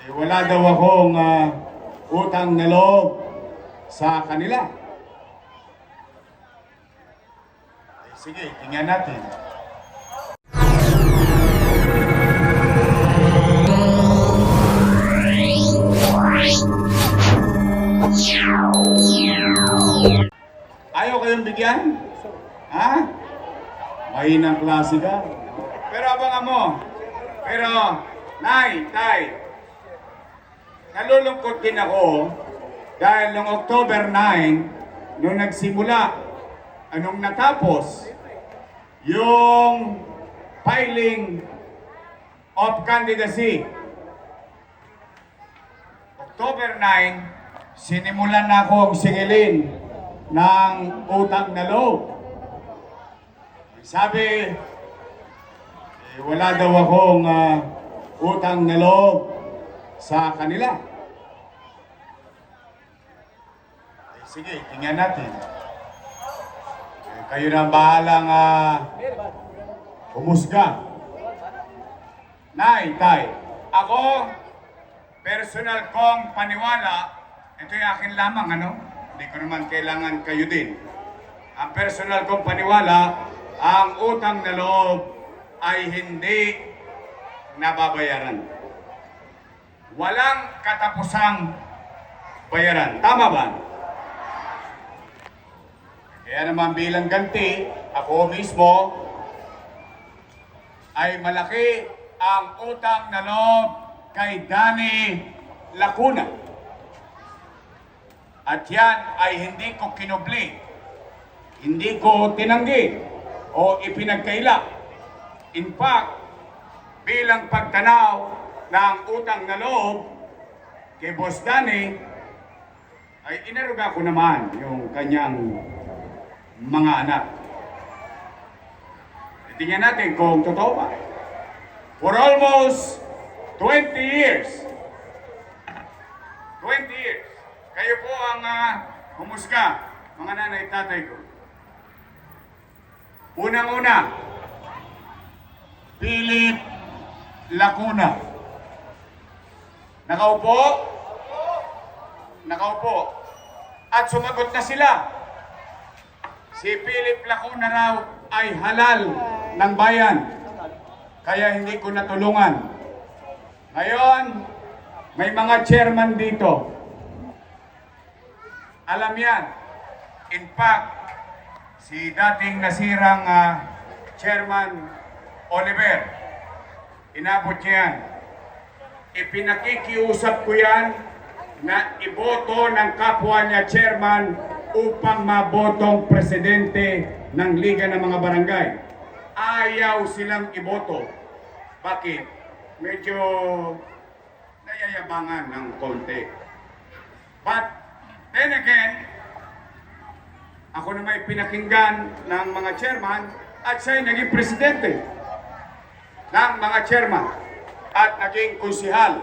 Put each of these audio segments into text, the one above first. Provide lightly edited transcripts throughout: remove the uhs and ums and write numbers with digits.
Wala daw akong utang na loob sa kanila. Sige, tingnan natin. Ayaw kayong bigyan? Ha? Mahinang klase ka. Pero abangan mo. Pero, Nay, Tay, nalulungkot din ako dahil noong October 9, nung nagsimula, anong natapos, yung filing of candidacy. October 9, sinimulan na akong singilin ng utang na loob. Sabi, wala daw akong utang na loob sa kanila. Sige, tingnan natin. Kayo na bahalang humusga. Nay, Tay, ako, personal kong paniwala, ito yung akin lamang, ano? Hindi ko naman kailangan kayo din. Ang personal kong paniwala, ang utang na loob ay hindi nababayaran. Walang katapusang bayaran. Tama ba? Kaya naman bilang ganti, ako mismo ay malaki ang utang na loob kay Danny Lacuna. At yan ay hindi ko kinubli, hindi ko tinanggi o ipinagkaila. In fact, bilang pagtanaw ng utang na loob kay Boss Danny, ay inaruga ko naman yung kanyang mga anak. Tingnan natin kung totoo ba. For almost 20 years, kayo po ang humusga, mga nanay, tatay ko. Unang-una, Philip Lacuna. Nakaupo? Nakaupo. At sumagot na sila. Si Philip Lacuna raw ay halal ng bayan. Kaya hindi ko natulungan. Ngayon, may mga chairman dito. Alam yan. In fact, si dating nasirang Chairman Oliver, inabot niya yan. Ipinakikiusap ko yan na iboto ng kapwa niya chairman upang mabotong presidente ng Liga ng mga Barangay. Ayaw silang iboto. Bakit? Medyo nayayabangan ng konti. But then again, ako na may pinakinggan ng mga chairman at siya'y naging presidente ng mga chairman at naging konsihal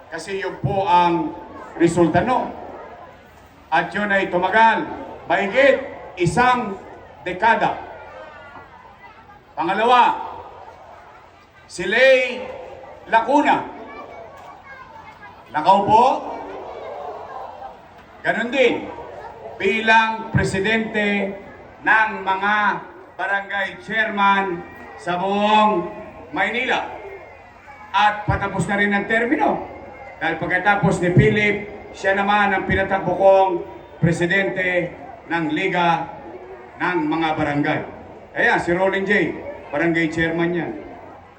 kasi yun po ang resulta no. At yun ay tumagal mahigit isang dekada. Pangalawa, si Lay Lacuna. Nakaupo? Ganon din bilang presidente ng mga barangay chairman sa buong Maynila. At patapos na rin ang termino. Dahil pagkatapos ni Philip, siya naman ang pinatakbo kong presidente ng Liga ng mga Barangay. Ayan, si Rolling J, barangay chairman niya.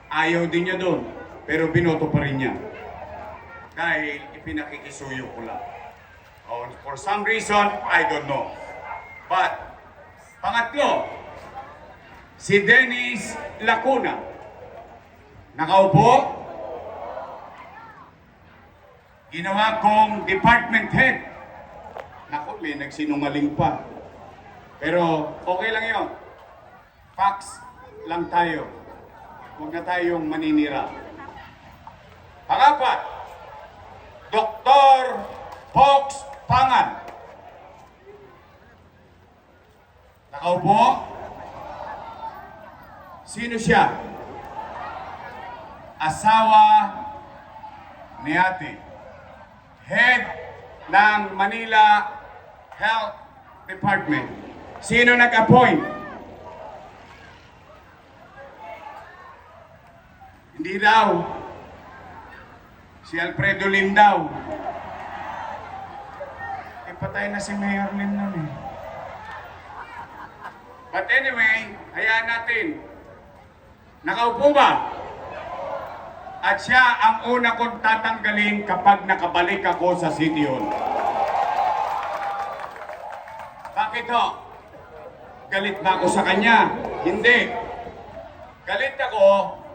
Ayaw din niya doon, pero binoto pa rin niya. Dahil ipinakikisuyo ko lang. For some reason, I don't know. But, pangatlo, si Dennis Lacuna. Nakaupo? Ginawa kong department head. Naku, may nagsinungaling pa. Pero okay lang yun. Facts lang tayo. Huwag na tayong maninira. Pangapat, Dr. Fox Pangan. Nakaupo? Sino siya? Asawa ni Ate, head ng Manila Health Department. Sino nag-appoint? Hindi daw. Si Alfredo Lim daw. Patay na si Mayor Lim nun eh. But anyway, hayaan natin. Nakaupo ba? At siya ang una kong tatanggalin kapag nakabalik ako sa City Hall. Bakit ho? Galit ba ako sa kanya? Hindi. Galit ako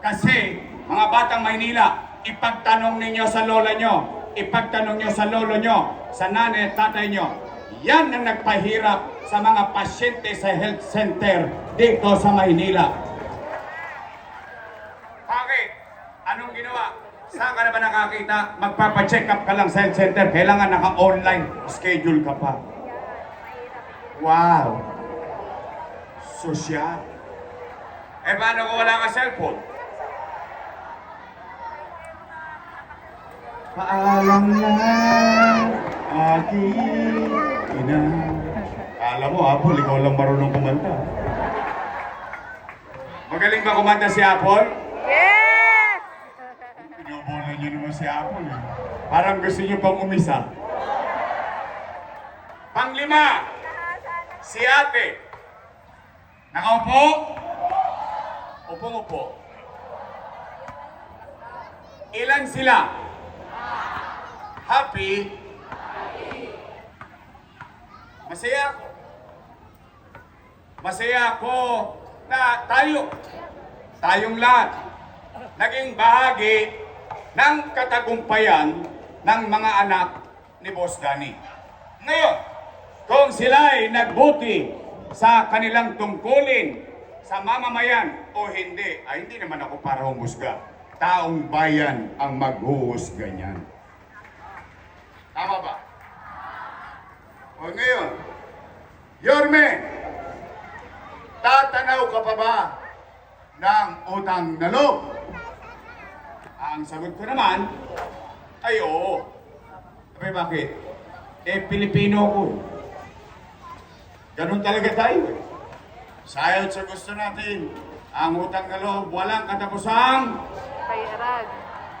kasi mga batang Maynila, ipagtanong ninyo sa lola nyo, ipagtanong nyo sa lolo nyo, sa nanay at tatay nyo. Yan ang nagpahirap sa mga pasyente sa health center dito sa Maynila. Bakit? Anong ginawa? Saan ka na ba nakakita? Magpapacheck up ka lang sa health center. Kailangan naka-online schedule ka pa. Wow! Sosyal. Eh paano kung wala ka cellphone? Paalam na aking ina. Alam mo, Apple, ikaw lang marunong kumanta. Magaling ba kumanta si Apple? Yes! Pinobola niyo naman si Apple eh. Parang gusto niyo pang umisa. Panglima, si Ate. Nakaupo? Upo-upo. Ilan sila? Happy? Masaya ako. Masaya ako na tayong lahat, naging bahagi ng katagumpayan ng mga anak ni Boss Danny. Ngayon, kung sila ay nagbuti sa kanilang tungkulin sa mamamayan o hindi, ay hindi naman ako para humusga. Taong bayan ang maghuhusga niyan. Tama ba? O ngayon, Yorme, tatanaw ka pa ba ng utang na loob? Ang sagot ko naman ay oo. Sabi bakit? Eh, Pilipino ko. Ganun talaga tayo eh. Sayot sa gusto natin, ang utang na loob walang katapusang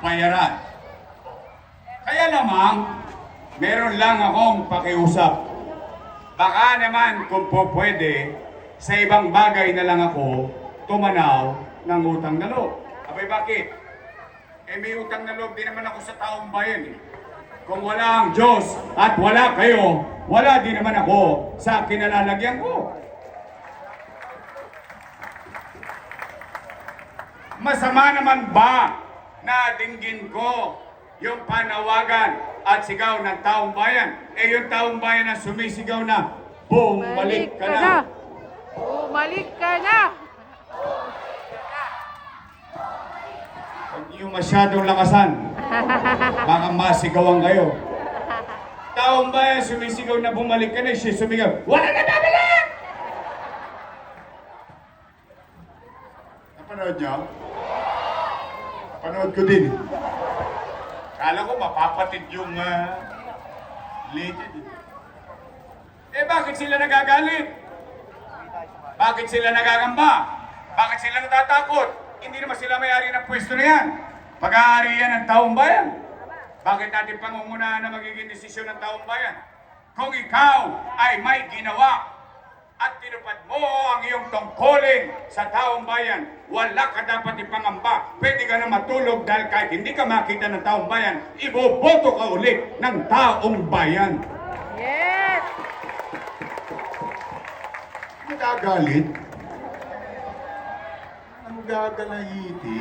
bayaran. Kaya lamang, meron lang akong pakiusap. Baka naman kung po pwede, sa ibang bagay na lang ako tumanaw ng utang na loob. Abay bakit? Eh may utang na loob din naman ako sa taong bayan eh. Kung wala ang Diyos at wala kayo, wala din naman ako sa kinalalagyan ko. Masama naman ba na dinggin ko yung panawagan at sigaw ng taong bayan? Eh yung taong bayan na sumisigaw na, bumalik ka na. Bumalik ka na! Huwag niyo masyadong lakasan. Baka masigawan kayo. Taong bayan sumisigaw na bumalik ka na, siya sumigaw, wala na babalik! Napanood niyo? Napanood ko din. Kala ko mapapatid yung related. Eh bakit sila nagagalit? Bakit sila nagagamba? Bakit sila natatakot? Hindi naman sila may-ari ng pwesto na yan. Pag-aari yan ng taong bayan. Bakit natin pangungunahan na magiging desisyon ng taong bayan? Kung ikaw ay may ginawa at tinupad mo ang iyong tungkulin sa taong bayan, wala ka dapat ipangamba. Pwede ka na matulog dahil kahit hindi ka makita ng taong bayan, iboboto ka ulit ng taong bayan. Yes! Nagagalit? Ang gagalahiti?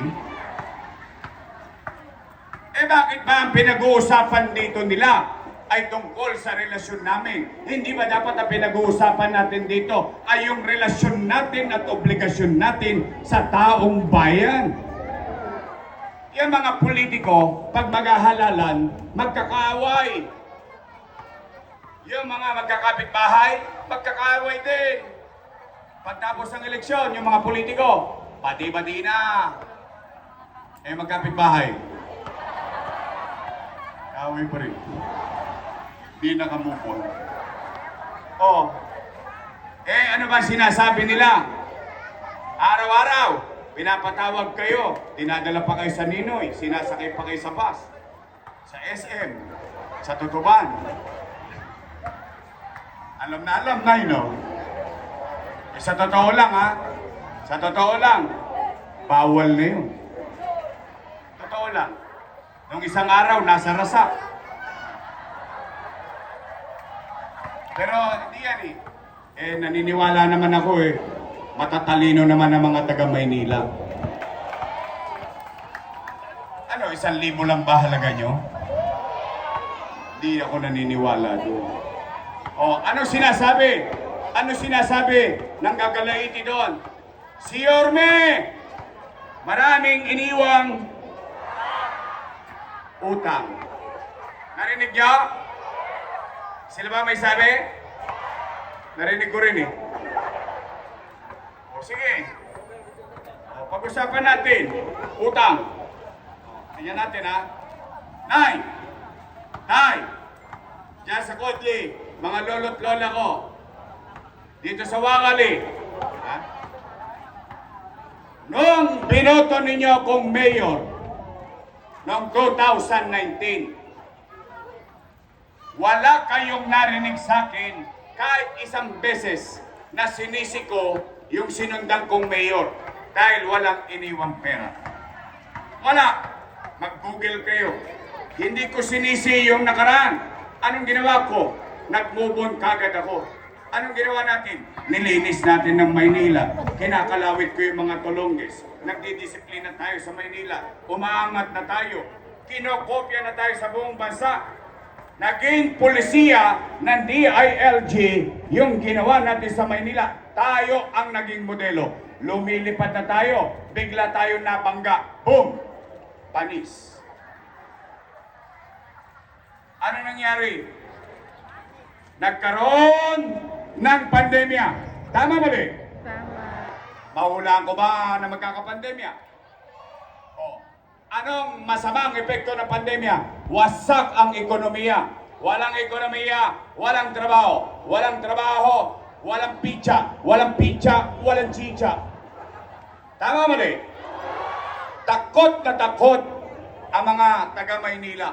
Eh bakit ba ang pinag-uusapan dito nila ay tungkol sa relasyon namin? Hindi ba dapat ang pinag-uusapan natin dito ay yung relasyon natin at obligasyon natin sa taong bayan? Yung mga politiko, pag maghahalalan, magkakaaway. Yung mga magkakapitbahay, magkakaaway din. Pagtapos ng eleksyon, yung mga politiko, bati-bati na. Eh magkapitbahay. away pa rin. Di nakamupon. Oh, ano ba sinasabi nila? Araw-araw, pinapatawag kayo, dinadala pa kayo sa Ninoy, sinasakay pa kayo sa bus, sa SM, sa Tutuban. Alam na, you know. Sa totoo lang, ha? Sa totoo lang, bawal na yun. Totoo lang. Nung isang araw, nasa rasak. Pero hindi yan eh. Naniniwala naman ako matatalino naman ang mga taga Maynila. 1,000 lang ba halaga nyo? Hindi ako naniniwala doon. Ano sinasabi? Ano sinasabi ng gagalaiti doon? Si Yorme, maraming iniwang utang. Narinig niyo? Sila ba may sabi? Narinig ko rin eh. Sige. Pag-usapan natin. Utang. Tingnan natin ha. Nay! Nay! Diyan sa Kodli, mga lolo't lola ko. Dito sa Wakali. Ha? Nung binoto ninyo kong mayor, noong 2019, wala kayong narinig sa akin kahit isang beses na sinisi ko yung sinundan kong mayor dahil walang iniwang pera. Wala. Mag-google kayo. Hindi ko sinisi yung nakaraan. Anong ginawa ko? Nag-move on kagad ako. Anong ginawa natin? Nilinis natin ng Maynila. Kinakalawit ko yung mga tulongges. Nagdidisiplina tayo sa Maynila. Umaangat na tayo. Kinokopya na tayo sa buong bansa. Naging polisiya ng DILG yung ginawa natin sa Maynila. Tayo ang naging modelo. Lumilipad na tayo. Bigla tayo nabangga. Boom! Panis. Ano nangyari? Nagkaroon ng pandemya. Tama ba din? Tama. Mahulaan ko ba na magkakapandemya? Anong masamang epekto ng pandemya? Wasak ang ekonomiya. Walang ekonomiya, walang trabaho. Walang trabaho, walang pizza. Walang pizza, walang chicha. Tama ba din? Takot na takot ang mga taga Maynila.